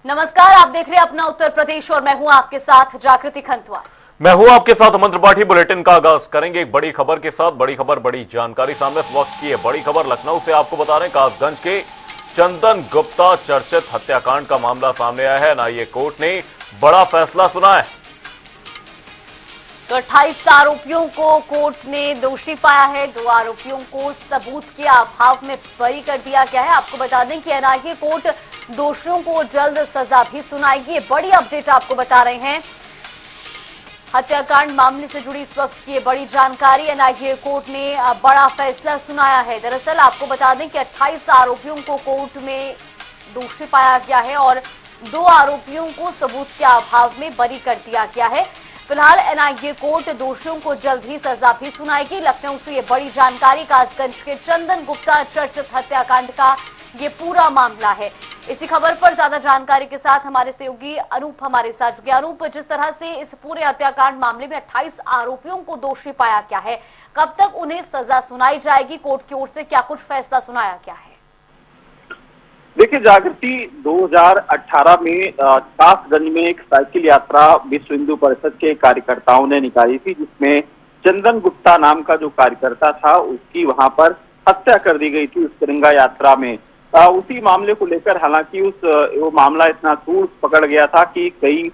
नमस्कार, आप देख रहे हैं अपना उत्तर प्रदेश और मैं हूं आपके साथ जागृति खंतवा। मैं हूं आपके साथ अमन त्रिपाठी। बुलेटिन का आगाज करेंगे एक बड़ी खबर के साथ। बड़ी खबर, बड़ी जानकारी सामने इस वक्त की है। बड़ी खबर लखनऊ से आपको बता रहे हैं, कासगंज के चंदन गुप्ता चर्चित हत्याकांड का मामला सामने आया है। एनआईए कोर्ट ने बड़ा फैसला सुना है। तो 28 आरोपियों को कोर्ट ने दोषी पाया है। 2 आरोपियों को सबूत के अभाव में बरी कर दिया गया है। आपको बता दें कि एनआईए कोर्ट दोषियों को जल्द सजा भी सुनाएगी। ये बड़ी अपडेट आपको बता रहे हैं। हत्याकांड मामले से जुड़ी इस वक्त की बड़ी जानकारी। एनआईए कोर्ट ने बड़ा फैसला सुनाया है। दरअसल आपको बता दें कि 28 आरोपियों को कोर्ट में दोषी पाया गया है और 2 आरोपियों को सबूत के अभाव में बरी कर दिया गया है। फिलहाल एनआईए कोर्ट दोषियों को जल्द ही सजा भी सुनाएगी। लखनऊ से ये बड़ी जानकारी। कासगंज के चंदन गुप्ता चर्चित हत्याकांड का ये पूरा मामला है। इसी खबर पर ज्यादा जानकारी के साथ हमारे सहयोगी अनूप हमारे साथ जुड़े। अनूप, जिस तरह से इस पूरे हत्याकांड मामले में 28 आरोपियों को दोषी पाया गया है, कब तक उन्हें सजा सुनाई जाएगी? कोर्ट की ओर से क्या कुछ फैसला सुनाया गया है? देखिए जागृति, 2018 में कासगंज में एक साइकिल यात्रा विश्व हिंदू परिषद के कार्यकर्ताओं ने निकाली थी, जिसमें चंदन गुप्ता नाम का जो कार्यकर्ता था उसकी वहां पर हत्या कर दी गई थी उस तिरंगा यात्रा में। उसी मामले को लेकर हालांकि वो मामला इतना दूर पकड़ गया था कि कई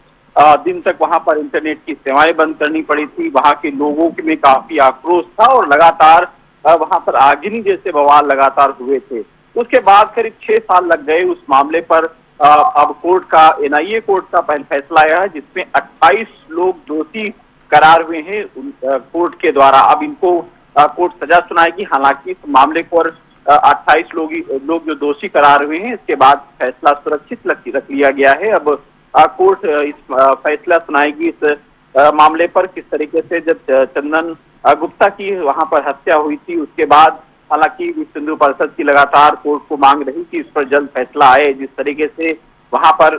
दिन तक वहां पर इंटरनेट की सेवाएं बंद करनी पड़ी थी। वहां के लोगों में काफी आक्रोश था और लगातार वहां पर आगजनी जैसे बवाल लगातार हुए थे। उसके बाद करीब 6 साल लग गए उस मामले पर। अब कोर्ट का एनआईए कोर्ट का फैसला आया है, जिसमें 28 लोग दोषी करार हुए हैं कोर्ट के द्वारा। अब इनको कोर्ट सजा सुनाएगी। हालांकि इस मामले पर 28 लोग जो दोषी करार हुए हैं, इसके बाद फैसला सुरक्षित रख लिया गया है। अब कोर्ट इस फैसला सुनाएगी इस मामले पर, किस तरीके से जब चंदन गुप्ता की वहां पर हत्या हुई थी उसके बाद हालांकि विश्व हिंदू परिषद की लगातार कोर्ट को मांग रही कि इस पर जल्द फैसला आए। जिस तरीके से वहां पर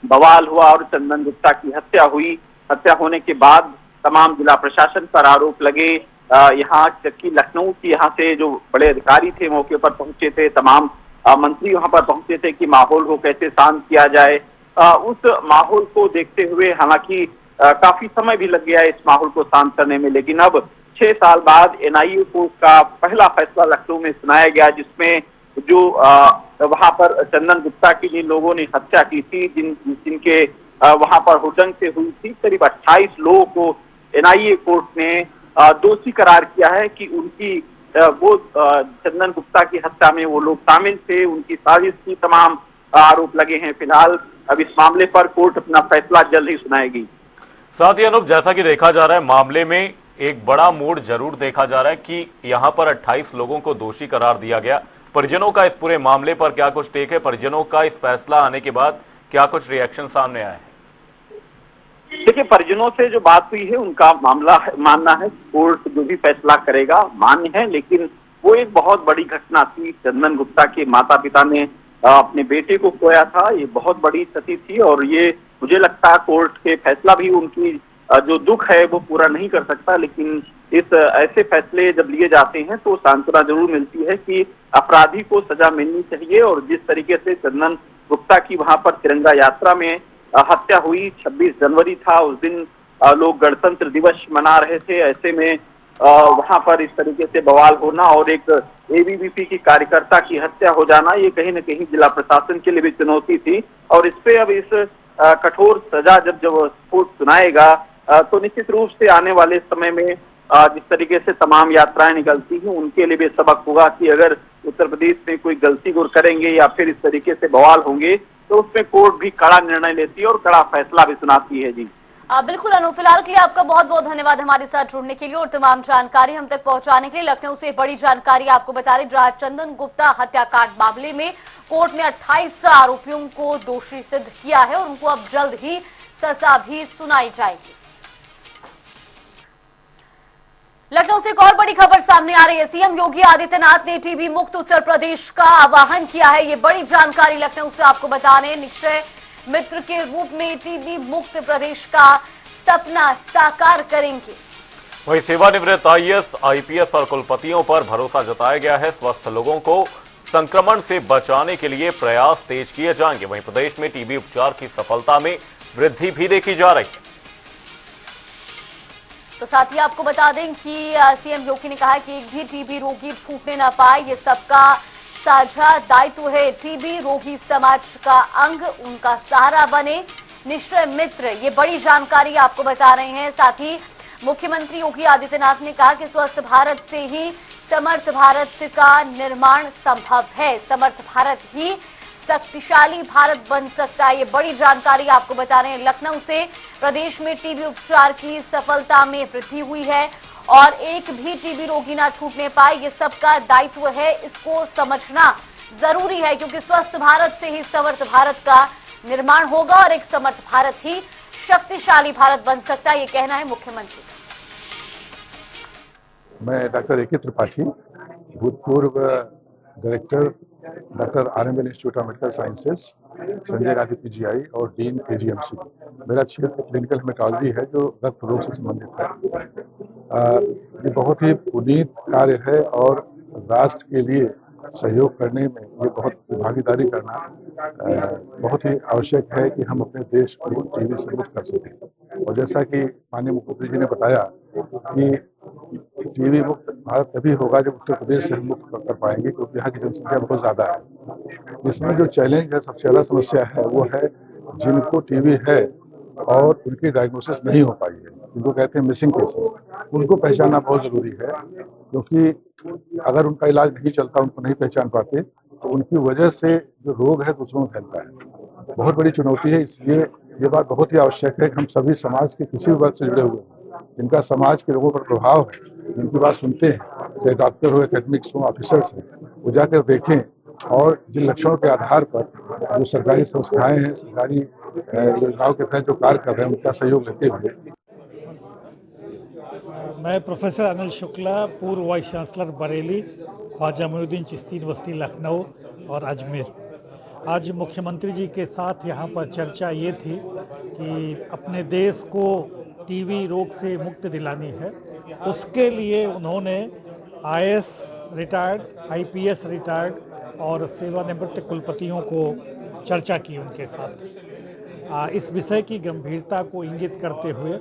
बवाल हुआ और चंदन गुप्ता की हत्या हुई, हत्या होने के बाद तमाम जिला प्रशासन पर आरोप लगे। यहाँ जबकि लखनऊ की यहाँ से जो बड़े अधिकारी थे मौके पर पहुंचे थे, तमाम मंत्री वहां पर पहुंचे थे कि माहौल को कैसे शांत किया जाए। उस माहौल को देखते हुए हालांकि काफी समय भी लग गया इस माहौल को शांत करने में, लेकिन अब 6 साल बाद एनआईए कोर्ट का पहला फैसला लखनऊ में सुनाया गया, जिसमें जो वहां पर चंदन गुप्ता की जिन लोगों ने हत्या की थी, जिनके वहां पर हुड़दंग से हुई थी, करीब 28 लोगों को एनआईए कोर्ट ने दोषी करार किया है कि उनकी वो चंदन गुप्ता की हत्या में वो लोग शामिल थे, उनकी साजिश की तमाम आरोप लगे हैं। फिलहाल अब इस मामले पर कोर्ट अपना फैसला जल्द ही सुनाएगी। साथ ही अनूप, जैसा कि देखा जा रहा है, मामले में एक बड़ा मोड़ जरूर देखा जा रहा है कि यहां पर 28 लोगों को दोषी करार दिया गया। परिजनों का इस पूरे मामले पर क्या कुछ टेक है? परिजनों का इस फैसला आने के बाद क्या कुछ रिएक्शन सामने आया है? देखिए, परिजनों से जो बात हुई है उनका मानना है कोर्ट जो भी फैसला करेगा मान्य है, लेकिन वो एक बहुत बड़ी घटना थी। चंदन गुप्ता के माता पिता ने अपने बेटे को खोया था, ये बहुत बड़ी क्षति थी और ये मुझे लगता है कोर्ट के फैसला भी उनकी जो दुख है वो पूरा नहीं कर सकता। लेकिन इस ऐसे फैसले जब लिए जाते हैं तो सांत्वना जरूर मिलती है कि अपराधी को सजा मिलनी चाहिए। और जिस तरीके से चंदन गुप्ता की वहां पर तिरंगा यात्रा में हत्या हुई, 26 जनवरी था उस दिन, लोग गणतंत्र दिवस मना रहे थे, ऐसे में वहां पर इस तरीके से बवाल होना और एक एबीवीपी की कार्यकर्ता की हत्या हो जाना, ये कहीं न कहीं जिला प्रशासन के लिए भी चुनौती थी। और इस पे अब इस कठोर सजा जब कोर्ट सुनाएगा तो निश्चित रूप से आने वाले समय में जिस तरीके से तमाम यात्राएं निकलती हैं उनके लिए भी सबक होगा कि अगर उत्तर प्रदेश में कोई गलती गुर करेंगे या फिर इस तरीके से बवाल होंगे तो उसमें कोर्ट भी कड़ा निर्णय लेती है और कड़ा फैसला भी सुनाती है। जी बिल्कुल अनूप, फिलहाल के लिए आपका बहुत बहुत धन्यवाद हमारे साथ जुड़ने के लिए और तमाम जानकारी हम तक पहुंचाने के लिए। लखनऊ से बड़ी जानकारी आपको बता रहे, जहां चंदन गुप्ता हत्याकांड मामले में कोर्ट ने 28 आरोपियों को दोषी सिद्ध किया है और उनको अब जल्द ही सजा भी सुनाई जाएगी। लखनऊ से एक और बड़ी खबर सामने आ रही है। सीएम योगी आदित्यनाथ ने टीबी मुक्त उत्तर प्रदेश का आह्वान किया है। ये बड़ी जानकारी लखनऊ से आपको बताने, निश्चय मित्र के रूप में टीबी मुक्त प्रदेश का सपना साकार करेंगे। वहीं सेवानिवृत्त आईएएस, आईपीएस और कुलपतियों पर भरोसा जताया गया है। स्वस्थ लोगों को संक्रमण से बचाने के लिए प्रयास तेज किए जाएंगे। वहीं प्रदेश में टीबी उपचार की सफलता में वृद्धि भी देखी जा रही है। तो साथ ही आपको बता दें कि सीएम योगी ने कहा कि एक भी टीबी रोगी छूटने ना पाए, ये सबका साझा दायित्व है। टीबी रोगी समाज का अंग, उनका सहारा बने, निश्चय मित्र। ये बड़ी जानकारी आपको बता रहे हैं। साथ ही मुख्यमंत्री योगी आदित्यनाथ ने कहा कि स्वस्थ भारत से ही समर्थ भारत का निर्माण संभव है। समर्थ भारत ही शक्तिशाली भारत बन सकता है। ये बड़ी जानकारी आपको बता रहे हैं। लखनऊ से प्रदेश में टीबी उपचार की सफलता में वृद्धि हुई है और एक भी टीबी रोगी ना छूटने पाए, ये सबका दायित्व है। इसको समझना जरूरी है क्योंकि स्वस्थ भारत से ही समर्थ भारत का निर्माण होगा और एक समर्थ भारत ही शक्तिशाली भारत बन सकता है, ये कहना है मुख्यमंत्री का। मैं डॉक्टर ए.के. त्रिपाठी, भूतपूर्व director doctor RML. Institute of medical sciences, Sanjay Gandhi PGI और डीन एजीएमसी। मेरा क्षेत्र क्लिनिकल हेमेटोलॉजी है जो रक्त रोग से संबंधित है। ये बहुत ही पुनीत कार्य है और राष्ट्र के लिए सहयोग करने में ये बहुत भागीदारी करना बहुत ही आवश्यक है कि हम अपने देश को टीबी से मुक्त कर सकें। और जैसा कि माननीय मुख्यमंत्री जी ने बताया कि टीबी मुक्त भारत तभी होगा जब उत्तर प्रदेश से हम मुक्त कर पाएंगे, क्योंकि यहाँ की जनसंख्या बहुत ज्यादा है। इसमें जो चैलेंज है, सबसे ज्यादा समस्या है वो है जिनको टीबी है और उनकी डायग्नोसिस नहीं हो पाई है, जिनको कहते हैं मिसिंग केसेस, उनको पहचानना बहुत जरूरी है। क्योंकि अगर उनका इलाज नहीं चलता, उनको नहीं पहचान पाते, तो उनकी वजह से जो रोग है दूसरों में फैलता है। बहुत बड़ी चुनौती है। इसलिए ये बात बहुत ही आवश्यक है कि हम सभी समाज के किसी भी वर्ग से जुड़े हुए हैं, जिनका समाज के लोगों पर प्रभाव है, जिनकी बात सुनते हैं, चाहे डॉक्टर हो, एकेडमिक्स हो, ऑफिसर्स हैं, वो जाकर देखें और जिन लक्षणों के आधार पर जो सरकारी संस्थाएं हैं, सरकारी योजनाओं के तहत जो कार्य कर रहे हैं, उनका सहयोग लेते हुए। मैं प्रोफेसर अनिल शुक्ला, पूर्व vice chancellor Bareilly, Khwaja Moinuddin Chishti university Lucknow और अजमेर। आज मुख्यमंत्री जी के साथ यहाँ पर चर्चा ये थी कि अपने देश को टीबी रोग से मुक्त दिलानी है। उसके लिए उन्होंने आईएएस रिटायर्ड, आईपीएस रिटायर्ड और सेवानिवृत्त कुलपतियों को चर्चा की उनके साथ। इस विषय की गंभीरता को इंगित करते हुए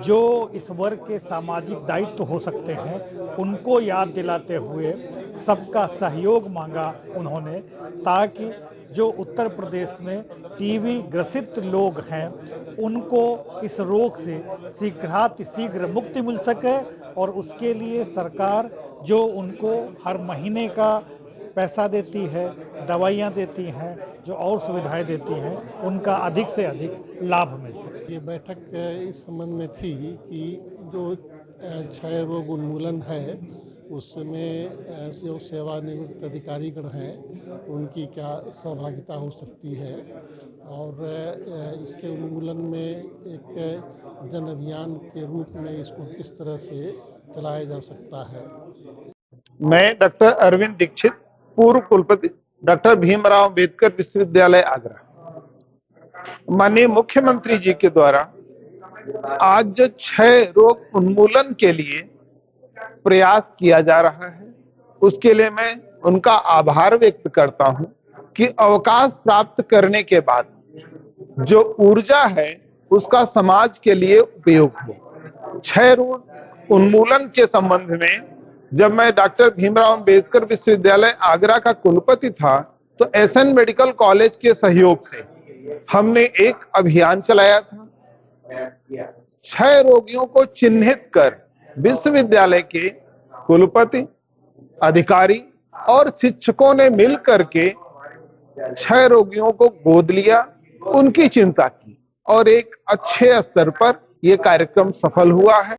जो इस वर्ग के सामाजिक दायित्व हो सकते हैं उनको याद दिलाते हुए सबका सहयोग मांगा उन्होंने, ताकि जो उत्तर प्रदेश में टीबी ग्रसित लोग हैं उनको इस रोग से शीघ्र मुक्ति मिल सके और उसके लिए सरकार जो उनको हर महीने का पैसा देती है, दवाइयाँ देती हैं, जो और सुविधाएं देती हैं, उनका अधिक से अधिक लाभ मिल सके। ये बैठक इस संबंध में थी कि जो क्षय रोग उन्मूलन है उसमें जो सेवानिवृत्त अधिकारीगण हैं उनकी क्या सहभागिता हो सकती है और इसके उन्मूलन में एक जन अभियान के रूप में इसको किस तरह से चलाया जा सकता है। मैं डॉक्टर अरविंद दीक्षित, पूर्व कुलपति डॉक्टर भीमराव अंबेडकर विश्वविद्यालय आगरा। माननीय मुख्यमंत्री जी के द्वारा आज जो क्षय रोग उन्मूलन के लिए प्रयास किया जा रहा है, उसके लिए मैं उनका आभार व्यक्त करता हूं कि अवकाश प्राप्त करने के बाद जो ऊर्जा है उसका समाज के लिए उपयोग हो। क्षय रोग उन्मूलन के संबंध में जब मैं डॉक्टर भीमराव अंबेडकर विश्वविद्यालय आगरा का कुलपति था तो एसएन मेडिकल कॉलेज के सहयोग से हमने एक अभियान चलाया था। क्षय रोगियों को चिन्हित कर विश्वविद्यालय के कुलपति, अधिकारी और शिक्षकों ने मिल करके क्षय रोगियों को गोद लिया, उनकी चिंता की और एक अच्छे स्तर पर यह कार्यक्रम सफल हुआ है।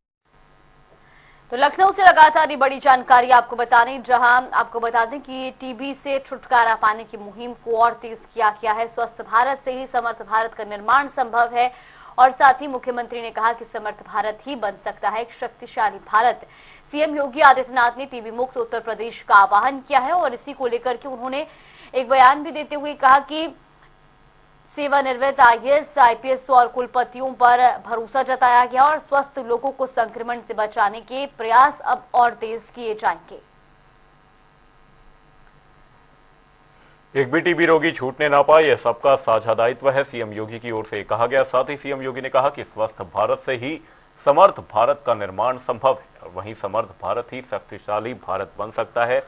तो लखनऊ से लगातार ये बड़ी जानकारी आपको बता रहे, जहां आपको बता दें कि टीबी से छुटकारा पाने की मुहिम को और तेज किया गया है। स्वस्थ भारत से ही समर्थ भारत का निर्माण संभव है और साथ ही मुख्यमंत्री ने कहा कि समर्थ भारत ही बन सकता है एक शक्तिशाली भारत। सीएम योगी आदित्यनाथ ने टीबी मुक्त उत्तर प्रदेश का आह्वान किया है और इसी को लेकर के उन्होंने एक बयान भी देते हुए कहा कि सेवानिवृत्त आईएएस, आईपीएस और कुलपतियों पर भरोसा जताया गया और स्वस्थ लोगों को संक्रमण से बचाने के प्रयास अब और तेज किए जाएंगे। एक भी टीबी रोगी छूटने ना पाए, यह सबका साझा दायित्व है, सीएम योगी की ओर से कहा गया। साथ ही सीएम योगी ने कहा कि स्वस्थ भारत से ही समर्थ भारत का निर्माण संभव है और वहीं समर्थ भारत ही शक्तिशाली भारत बन सकता है।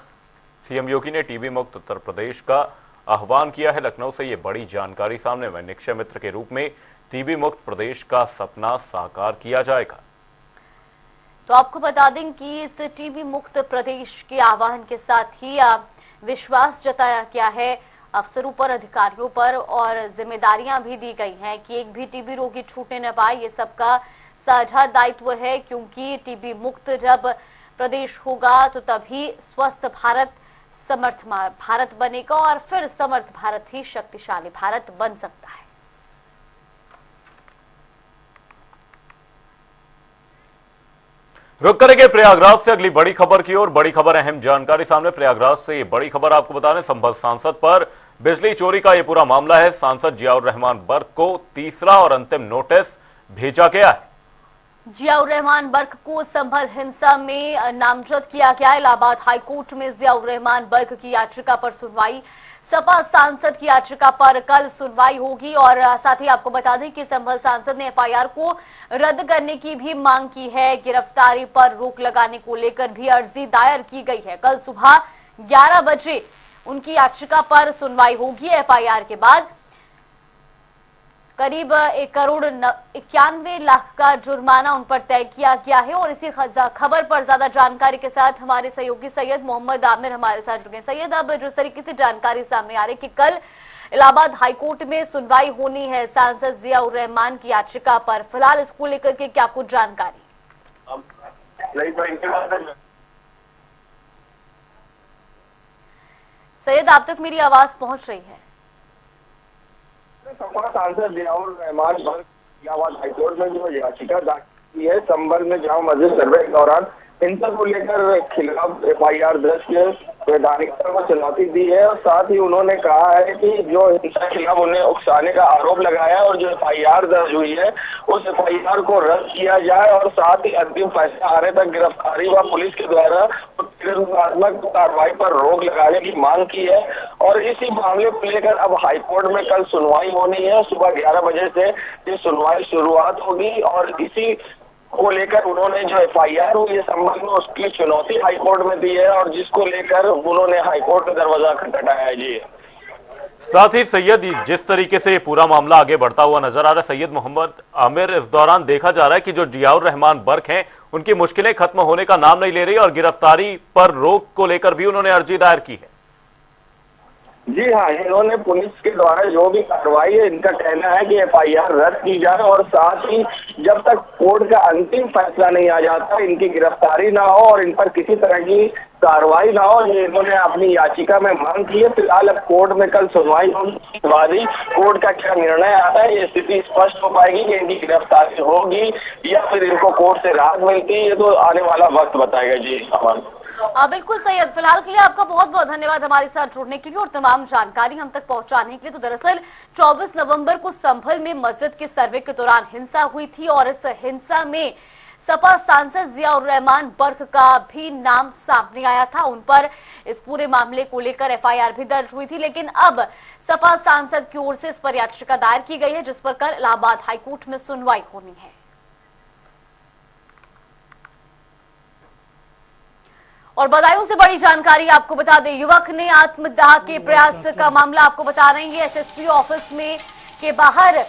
सीएम योगी ने टीबी मुक्त उत्तर प्रदेश का आह्वान किया है। लखनऊ से ये बड़ी जानकारी सामने में निक्षय मित्र के रूप में टीबी मुक्त प्रदेश का सपना साकार किया जाएगा। तो आपको बता दें कि इस टीबी मुक्त प्रदेश के आह्वान के साथ ही विश्वास जताया गया है अफसरों पर, अधिकारियों पर, और जिम्मेदारियां भी दी गई हैं कि एक भी टीबी रोगी छूटने न पाए। ये सबका साझा दायित्व है, क्योंकि टीबी मुक्त जब प्रदेश होगा तो तभी स्वस्थ भारत समर्थ भारत बनेगा और फिर समर्थ भारत ही शक्तिशाली भारत बन सकता है। रुक करेंगे प्रयागराज से अगली बड़ी खबर की ओर। बड़ी खबर, अहम जानकारी सामने प्रयागराज से। ये बड़ी खबर आपको बता दें, संभल सांसद पर बिजली चोरी का ये पूरा मामला है। सांसद जियाउर रहमान बर्क को तीसरा और अंतिम नोटिस भेजा गया है। जियाउर रहमान बर्क को संभल हिंसा में नामजद किया गया। इलाहाबाद हाईकोर्ट में जियाउर रहमान बर्क की याचिका पर सुनवाई। सपा सांसद की याचिका पर कल सुनवाई होगी और साथ ही आपको बता दें कि संभल सांसद ने एफआईआर को रद्द करने की भी मांग की है। गिरफ्तारी पर रोक लगाने को लेकर भी अर्जी दायर की गई है। कल सुबह 11 बजे उनकी याचिका पर सुनवाई होगी। एफआईआर के बाद करीब 1,91,00,000 का जुर्माना उन पर तय किया गया है। और इसी खबर पर ज्यादा जानकारी के साथ हमारे सहयोगी सैयद मोहम्मद आमिर हमारे साथ जुड़े। सैयद, अब जिस तरीके से जानकारी सामने आ रही कि कल इलाहाबाद हाईकोर्ट में सुनवाई होनी है सांसद जियाउर रहमान की याचिका पर, फिलहाल इसको लेकर के क्या कुछ जानकारी? सैयद, आप तक मेरी आवाज पहुंच रही है? सपा सांसद जियाउर रहमान इलाहाबाद हाईकोर्ट में जो याचिका दाखिल की है संभल में जामा मस्जिद सर्वे के दौरान हिंसा को लेकर खिलाफ एफआईआर दर्ज के वैधानिकता को चुनौती दी है। और साथ ही उन्होंने कहा है कि जो हिंसा के खिलाफ उन्हें उकसाने का आरोप लगाया है और जो एफआईआर दर्ज हुई है उस एफआईआर को रद्द किया जाए और साथ ही अंतिम फैसला आने तक गिरफ्तारी व पुलिस के द्वारा निरूपणात्मक कार्रवाई पर रोक लगाने की मांग की है। और इसी मामले को लेकर अब हाईकोर्ट में कल सुनवाई होनी है। सुबह 11 बजे से ये सुनवाई शुरुआत होगी और इसी को लेकर उन्होंने जो एफआईआर हुई है संबंध में उसकी चुनौती हाईकोर्ट में दी है और जिसको लेकर उन्होंने हाईकोर्ट का दरवाजा खटखटाया है। जी, साथ ही सैयद, जिस तरीके से ये पूरा मामला आगे बढ़ता हुआ नजर आ रहा है सैयद मोहम्मद आमिर, इस दौरान देखा जा रहा है कि जो जियाउर रहमान बर्क हैं उनकी मुश्किलें खत्म होने का नाम नहीं ले रही और गिरफ्तारी पर रोक को लेकर भी उन्होंने अर्जी दायर की है। जी हाँ, इन्होंने पुलिस के द्वारा जो भी कार्रवाई है इनका कहना है कि एफआईआर रद्द की जाए और साथ ही जब तक कोर्ट का अंतिम फैसला नहीं आ जाता इनकी गिरफ्तारी ना हो और इन पर किसी तरह की कार्रवाई ना हो, ये इन्होंने अपनी याचिका में मांग की है। फिलहाल अब कोर्ट में कल सुनवाई होने के बाद ही कोर्ट का क्या निर्णय आता है ये स्थिति स्पष्ट हो पाएगी कि इनकी गिरफ्तारी होगी या फिर इनको कोर्ट से राहत मिलती है, ये तो आने वाला वक्त बताएगा। जी अमन। बिल्कुल सैयद, फिलहाल के लिए आपका बहुत बहुत धन्यवाद हमारे साथ जुड़ने के लिए और तमाम जानकारी हम तक पहुंचाने के लिए। तो दरअसल 24 नवंबर को संभल में मस्जिद के सर्वे के दौरान हिंसा हुई थी और इस हिंसा में सपा सांसद जियाउर रहमान बर्क का भी नाम सामने आया था। उन पर इस पूरे मामले को लेकर एफआईआर भी दर्ज हुई थी, लेकिन अब सपा सांसद की ओर से इस पर याचिका दायर की गई है जिस पर कल इलाहाबाद हाईकोर्ट में सुनवाई होनी है। और बदायूं से बड़ी जानकारी आपको बता दें, युवक ने आत्मदाह के प्रयास का मामला आपको बता रहे हैं। एसएसपी ऑफिस में के बाहर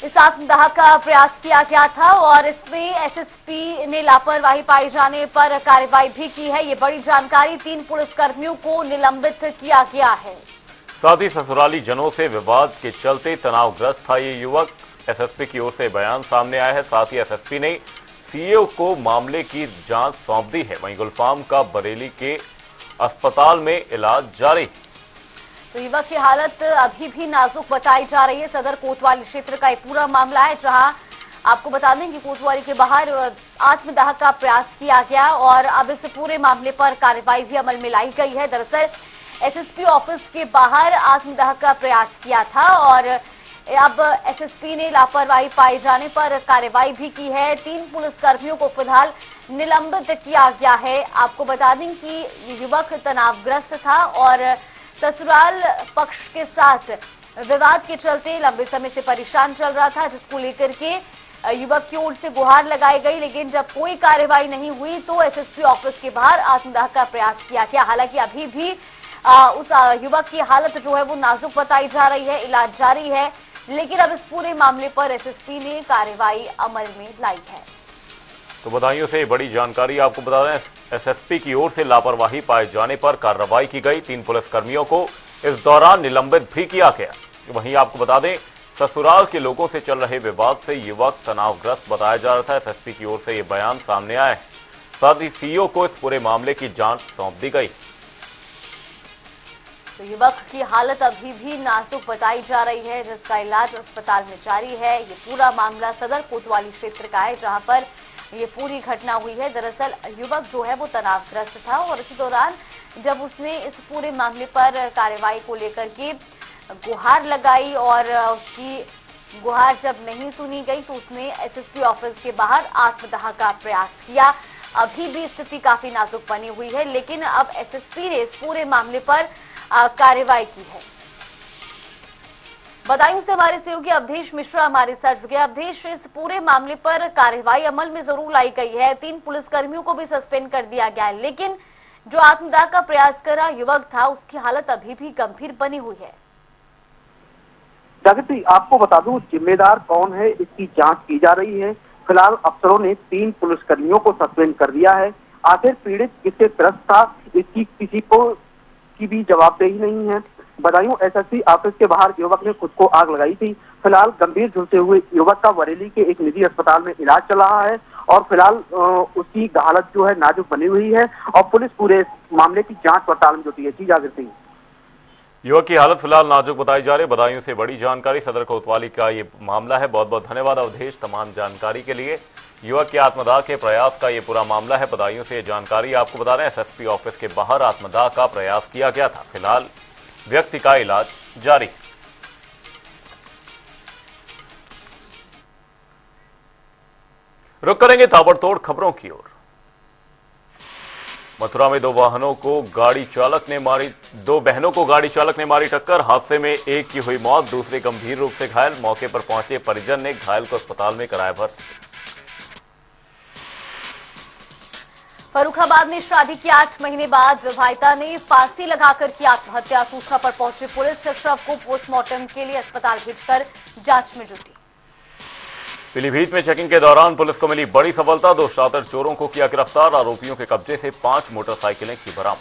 इस आत्मदाह का प्रयास किया गया था और इसमें एसएसपी ने लापरवाही पाए जाने पर कार्रवाई भी की है। ये बड़ी जानकारी, 3 पुलिसकर्मियों को निलंबित किया गया है। साथ ही ससुराली जनों से विवाद के चलते तनावग्रस्त था ये युवक। एसएसपी की ओर से बयान सामने आया है। साथ ही एसएसपी ने सीओ को मामले की जांच सौंप दी है। वहीं गुलफाम का बरेली के अस्पताल में इलाज जारी। तो युवक की हालत अभी भी नाजुक बताई जा रही है। सदर कोतवाली क्षेत्र का एक पूरा मामला है जहां आपको बता दें कि कोतवाली के बाहर आत्मदाह का प्रयास किया गया और अब इस पूरे मामले पर कार्रवाई भी अमल में लाई गई है। दरअसल एसएसपी ऑफिस के बाहर आत्मदाह का प्रयास किया था और अब एसएसपी ने लापरवाही पाए जाने पर कार्रवाई भी की है। 3 पुलिसकर्मियों को फिलहाल निलंबित किया गया है। आपको बता दें कि युवक तनावग्रस्त था और ससुराल पक्ष के साथ विवाद के चलते लंबे समय से परेशान चल रहा था, जिसको लेकर के युवक की ओर से गुहार लगाई गई, लेकिन जब कोई कार्रवाई नहीं हुई तो एसएसपी ऑफिस के बाहर आत्मदाह का प्रयास किया गया। हालांकि अभी भी उस युवक की हालत जो है वो नाजुक बताई जा रही है, इलाज जारी है, लेकिन अब इस पूरे मामले पर एसएसपी ने कार्रवाई अमल में लाई है। तो बधाइयों से बड़ी जानकारी आपको बता दें, एसएसपी की ओर से लापरवाही पाए जाने पर कार्रवाई की गई। 3 पुलिसकर्मियों को इस दौरान निलंबित भी किया गया। वहीं आपको बता दें, ससुराल के लोगों से चल रहे विवाद से युवक तनावग्रस्त बताया जा रहा था। एसएसपी की ओर से यह बयान सामने आया है। साथ ही सीईओ को इस पूरे मामले की जांच सौंप दी गई। तो युवक की हालत अभी भी नाजुक बताई जा रही है, जिसका इलाज अस्पताल में जारी है। ये पूरा मामला सदर कोतवाली क्षेत्र का है, जहां पर ये पूरी घटना हुई है। दरअसल युवक जो है वो तनावग्रस्त था और इसी दौरान जब उसने इस पूरे मामले पर कार्रवाई को लेकर के गुहार लगाई और उसकी गुहार जब नहीं सुनी गई तो उसने एसएसपी ऑफिस के बाहर आत्मदाह का प्रयास किया। अभी भी स्थिति काफी नाजुक बनी हुई है, लेकिन अब एसएसपी ने इस पूरे मामले पर कार्रवाई की है। बदायूं से हमारे सहयोगी अवधेश मिश्रा हमारे साथ जुड़े। अवधेश, इस पूरे मामले पर कार्रवाई अमल में जरूर लाई गई है, 3 पुलिसकर्मियों को भी सस्पेंड कर दिया गया है, लेकिन जो आत्मदाह का प्रयास कर रहा युवक था उसकी हालत अभी भी गंभीर बनी हुई है। जागृति, आपको बता दूं जिम्मेदार कौन है इसकी जांच की जा रही है। फिलहाल अफसरों ने 3 पुलिसकर्मियों को सस्पेंड कर दिया है। आखिर पीड़ित किससे त्रस्त था इसकी किसी को की भी जवाबदेही नहीं है। बदायूं एसएसपी ऑफिस के बाहर युवक ने खुद को आग लगाई थी। फिलहाल गंभीर झुलसे हुए युवक का बरेली के एक निजी अस्पताल में इलाज चल रहा है और फिलहाल उसकी हालत जो है नाजुक बनी हुई है और पुलिस पूरे मामले की जांच पड़ताल में जुटी है। जी जागृति, युवक की हालत फिलहाल नाजुक बताई जा रही है। बदायूं से बड़ी जानकारी, सदर कोतवाली का ये मामला है। बहुत बहुत धन्यवाद अवधेश तमाम जानकारी के लिए। युवक के आत्मदाह के प्रयास का ये पूरा मामला है। बदायूं से ये जानकारी आपको बता रहे हैं, एसएसपी ऑफिस के बाहर आत्मदाह का प्रयास किया गया था। फिलहाल व्यक्ति का इलाज जारी है। रुक करेंगे ताबड़तोड़ खबरों की ओर। मथुरा में 2 बहनों को गाड़ी चालक ने मारी टक्कर। हादसे में एक की हुई मौत, दूसरे गंभीर रूप से घायल। मौके पर पहुंचे परिजन ने घायल को अस्पताल में कराया भर्ती। फर्रुखाबाद में शादी के 8 महीने बाद विवाहिता ने फांसी लगाकर की आत्महत्या। सूचना पर पहुंची पुलिस शव को पोस्टमार्टम के लिए अस्पताल भेजकर जांच में जुटी। पीलीभीत में चेकिंग के दौरान पुलिस को मिली बड़ी सफलता। 2 शातिर चोरों को किया गिरफ्तार। आरोपियों के कब्जे से 5 मोटरसाइकिलें की बरामद।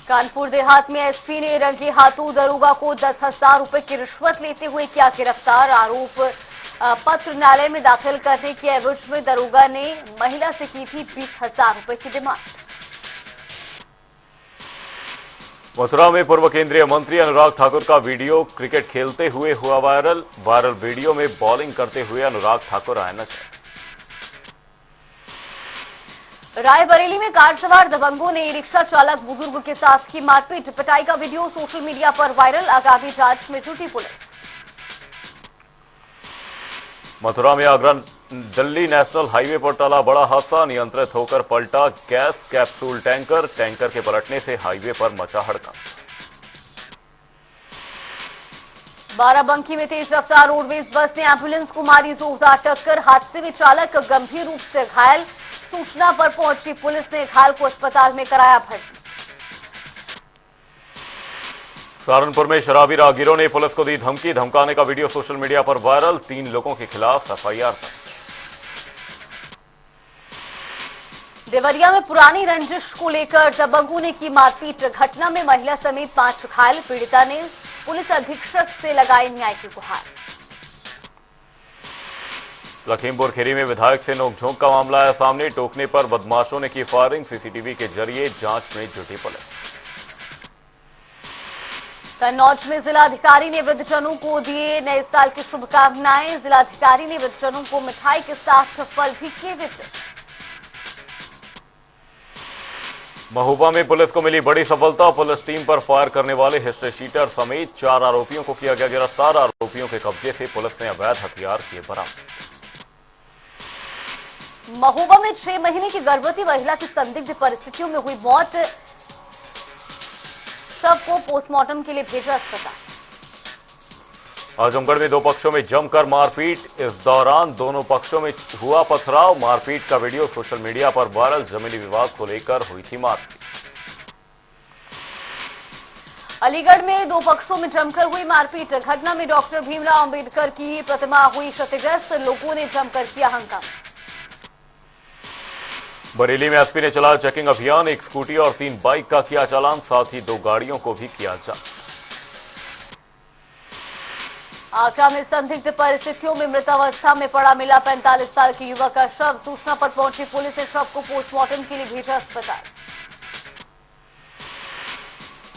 कानपुर देहात में एसपी ने रंगे हाथों दरोगा को 10,000 रुपए की रिश्वत लेते हुए किया गिरफ्तार। आरोप पत्र न्यायालय में दाखिल करने के एवज में दरोगा ने महिला से की थी 20,000 रुपए की डिमांड। मथुरा में पूर्व केंद्रीय मंत्री अनुराग ठाकुर का वीडियो क्रिकेट खेलते हुए हुआ वायरल। वीडियो में बॉलिंग करते हुए अनुराग ठाकुर आए नजर। रायबरेली में कार सवार दबंगों ने रिक्शा चालक बुजुर्ग के साथ की मारपीट। पिटाई का वीडियो सोशल मीडिया पर वायरल। आगामी जांच में जुटी पुलिस। मथुरा में आगरा दिल्ली नेशनल हाईवे पर टला बड़ा हादसा। नियंत्रित होकर पलटा गैस कैप्सूल टैंकर। टैंकर के पलटने से हाईवे पर मचा हड़कंप। बाराबंकी में तेज रफ्तार रोडवेज बस ने एम्बुलेंस को मारी जोरदार टक्कर। हादसे में चालक गंभीर रूप से घायल। सूचना पर पहुंची पुलिस ने घायल को अस्पताल में कराया भर्ती। सहारनपुर में शराबी राहगीरों ने पुलिस को दी धमकी। धमकाने का वीडियो सोशल मीडिया पर वायरल। 3 लोगों के खिलाफ एफआईआर। देवरिया में पुरानी रंजिश को लेकर दबंगों ने की मारपीट। घटना में महिला समेत 5 घायल। पीड़िता ने पुलिस अधीक्षक से लगाई न्याय की गुहार। लखीमपुर खीरी में विधायक से नोकझोंक का मामला आया सामने। टोकने पर बदमाशों ने की फायरिंग। सीसीटीवी के जरिए जांच में जुटी पुलिस। कन्नौज में जिलाधिकारी ने वृद्धजनों को दिए नए साल की शुभकामनाएं। जिलाधिकारी ने वृद्धजनों को मिठाई के साथ फल भी किए वितरित। महोबा में पुलिस को मिली बड़ी सफलता। पुलिस टीम पर फायर करने वाले हिस्ट्री शीटर समेत 4 आरोपियों को किया गया गिरफ्तार। आरोपियों के कब्जे से पुलिस ने अवैध हथियार किए बरामद। महोबा में 6 महीने की गर्भवती महिला की संदिग्ध परिस्थितियों में हुई मौत, शव को पोस्टमार्टम के लिए भेजा अस्पताल। आजमगढ़ में दो पक्षों में जमकर मारपीट, इस दौरान दोनों पक्षों में हुआ पथराव। मारपीट का वीडियो सोशल मीडिया पर वायरल। जमीनी विवाद को लेकर हुई थी मारपीट। अलीगढ़ में दो पक्षों में जमकर हुई मारपीट, घटना में डॉक्टर भीमराव अंबेडकर की प्रतिमा हुई क्षतिग्रस्त, लोगों ने जमकर किया हंगामा। बरेली में एसपी ने चलाया चेकिंग अभियान, एक स्कूटी और 3 बाइक का किया चालान, साथ ही 2 गाड़ियों को भी किया जांच। आगरा में संदिग्ध परिस्थितियों में मृतावस्था में पड़ा मिला 45 साल के युवक का शव, सूचना पर पहुंची पुलिस ने शव को पोस्टमार्टम के लिए भेजा अस्पताल।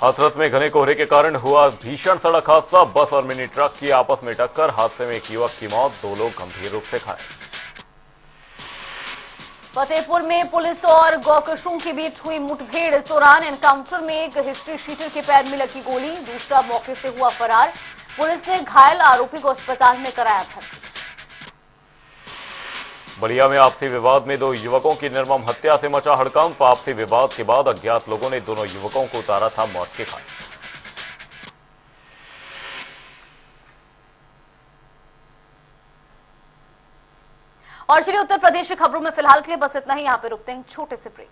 हाथरस में घने कोहरे के कारण हुआ भीषण सड़क हादसा, बस और मिनी ट्रक की आपस में टक्कर, हादसे में एक युवक की मौत, 2 लोग गंभीर रूप से घायल। फतेहपुर में पुलिस और गौकशों के बीच हुई मुठभेड़, इस दौरान एनकाउंटर में एक हिस्ट्री शीटर के पैर में लगी गोली, दूसरा मौके से हुआ फरार। पुलिस ने घायल आरोपी को अस्पताल में कराया भर्ती। बलिया में आपसी विवाद में 2 युवकों की निर्मम हत्या से मचा हड़कंप, आपसी विवाद के बाद अज्ञात लोगों ने दोनों युवकों को उतारा था मौत के घाट। और चलिए उत्तर प्रदेश की खबरों में फिलहाल के लिए बस इतना ही, यहां पे रुकते हैं छोटे से ब्रेक।